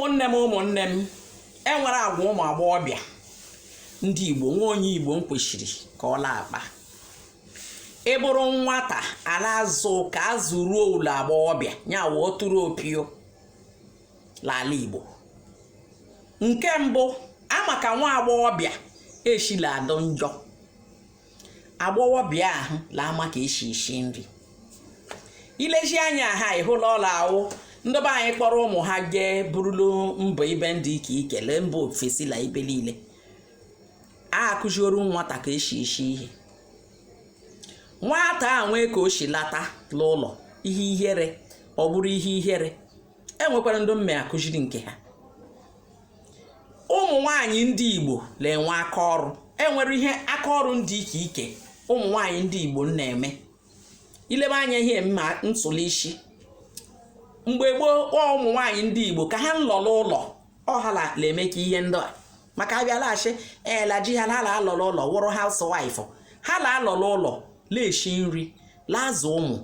ụmụnne m enwere agwa ụmụ agbọghọbịa ndị Igbo nwa onye Igbo m kwesịrị ka ọ la-akpa. Ị bụrụ nwata ala azụ ka azụ ruo ụlọ agbọghọbịa nya wụ tụrụ opio n'ala Igbo. Nke mbụ, ama ka nwa agbọghọbịa eshila adọ njọ. Agbọghọbịa ahụ la ama ka esi nri. Ilezi anya ha ịhụla ọla ahụ ndị be anyị kpọrọ ụmụ ha jee burulu mbọ ibe ndị ike lee mba ofesi la ibe niile. A akụzioro nwata ka esi ihe. Nwata a nwee ka o si lata n'ụlọ ihe ihere ọ bụrụ ihe ihere. Enwekwara ndị mme akụziri nke ha. Ụmụ nwaanyị ndị Igbo na-enwe aka ọrụ. Enwere ihe aka ọrụ ndị ike ụmụ nwaanyị ndị Igbo na-eme. Ilebe anya ihe mma nsụlụ isi. Mgbe gboo ụmụ nwaanyị ndị Igbo ka ha nlọlọ ụlọ ọhala na-eme ka ihe ndị a maka abịalaghachi elaji ha la alọlọ ụlọ wụrụ housewife. Ha la alọlọ ụlọ na-eshi nri lazụ ụmụ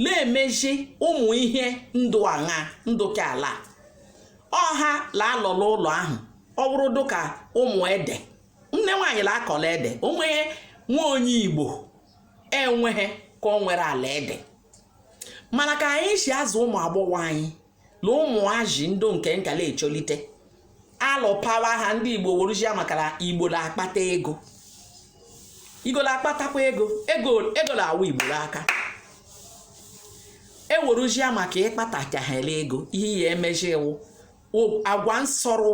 na-emeji ụmụ ihe ndụ aṅa ndụ ka ala ọha la alọlọ ụlọ ahụ ọ bụrụ dụka ụmụ ede nne nwaanyị la akọla ede onweghị nwa onye Igbo enweghị ka o nwere ala ede. Mana ka anyị si azụ ụmụ agbọghọ anyị na ụmụ ajị ndụ nke nkala echolite alụpawa ha ndị Igbo weruzia makara Igbo na-akpata ego. Igbo na-akpatakwa ego na-awụ Igbo aka. Eweruzia maka ịkpatachahela ego ihe ya emeji iwu agwa nsọrụ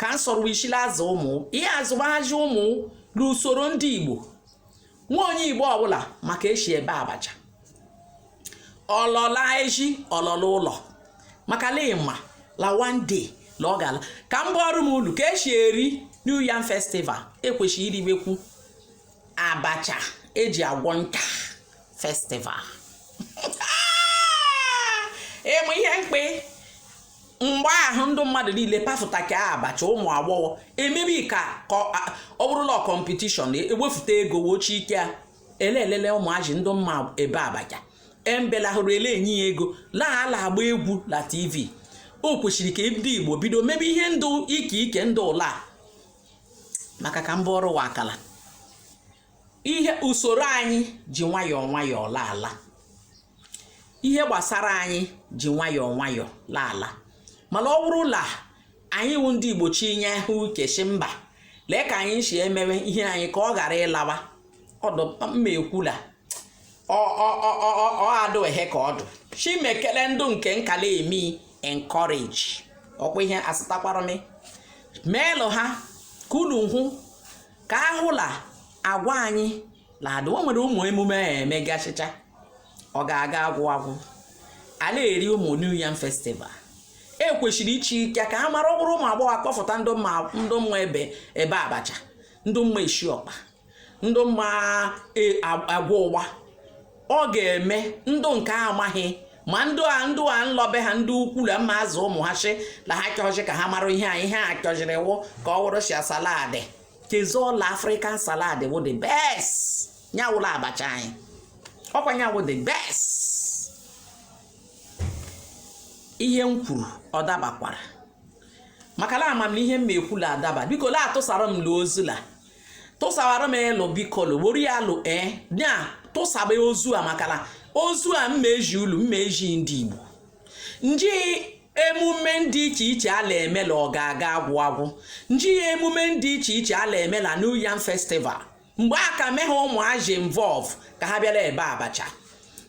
ka nsọrụ ishila azụ ụmụ ihe azụmaji ụmụ n'usoro ndị Igbo. Nwa onye Igbo ọbụla maka esi ebe abacha ọlọla eji ọlọla ụlọ maka lima la one day la ọ gala ka mbụ ọrụ m ulu ka esi eri New Yam Festival ekwesịrị iribekwu abacha eji agwọ nka festival. Ịmụ ihe mkpe mgbe ahụ ndị mmadụ niile pafụta ka abacha ụmụ agbọghọ emebi ka ọ bụrụla kọmpetishọn ewefụta ego wochi ike a elelele ụmụazị ndị mma ebe abacha embelahụrụ ele enye ya ego laala agba egwu la TV. O kwesịrị ka ndị Igbo bido mebe ihe ndụ ike ndụ ụla maka ka mbụ ọrụ wakala ihe usoro anyị ji nwayọọ laala ihe gbasara anyị ji nwayọọ laala. Mana ọ bụrụ la anyị wụ ndị Igbo chinye ahụ keshi mba lee ka anyị si emewe ihe anyị ka ọ ghara ịlawa ọdụ mma ekwula ọ adụghị ka ọdụ chimekele ndụ nke nkala emi encourage ọkwa ihe asịtakwara m meelụ ha ka unu hụ ka ahụla agwa anyị ladụ. O nwere ụmụ emume emegasịcha ọ ga-aga agwụ ala eri ụmụ New Yam Festival. Ekwesịrị iche ike ka ha mara ọ bụrụ ụmụ agbọghọ akpọfụta ndụ mma ebe abacha ndụ mma esi ọkpa ndụ mma agwa ụgba ọ ga-eme ndụ nke amaghị ma ndụ a nlọbe ha ndị ukwu la mma azụ ụmụ ha shi la ha chọzi ka ha mara ihe a chọziri wụ ka ọ wụrụ sia salad kezola African salad wụ the best nyawụla abacha anyị ọkwa nyawụ the best. Ihe m kwuru ọ dabakwara maka la amamihe m ekwula adaba biko la atụsara m l'ozula tụsawara m elu biko lo wori ya lo nya tụsaba ozu a makala ozu a mmeji ulu mmeji ndị Igbo nji emume ndị iche ala eme la ọ ga-aga agwụ nji emume ndị iche ala eme la New Yam Festival mgbe aka meghe ụmụazị involve ka ha bịara ebe abacha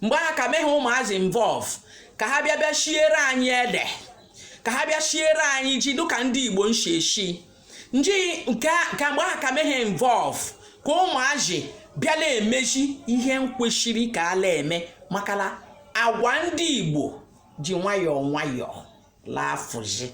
mgbe aka meghe ụmụazị involve ka ha bịa shiere anyị ede ka ha bịa shiere anyị ji dụka ndị Igbo nshi eshi nji nke mgbe aka meghe involve ka ụmụazị bịala emeji ihe nkwesịrị ka ala eme makala agwa ndị Igbo ji nwayọọ lafụzi.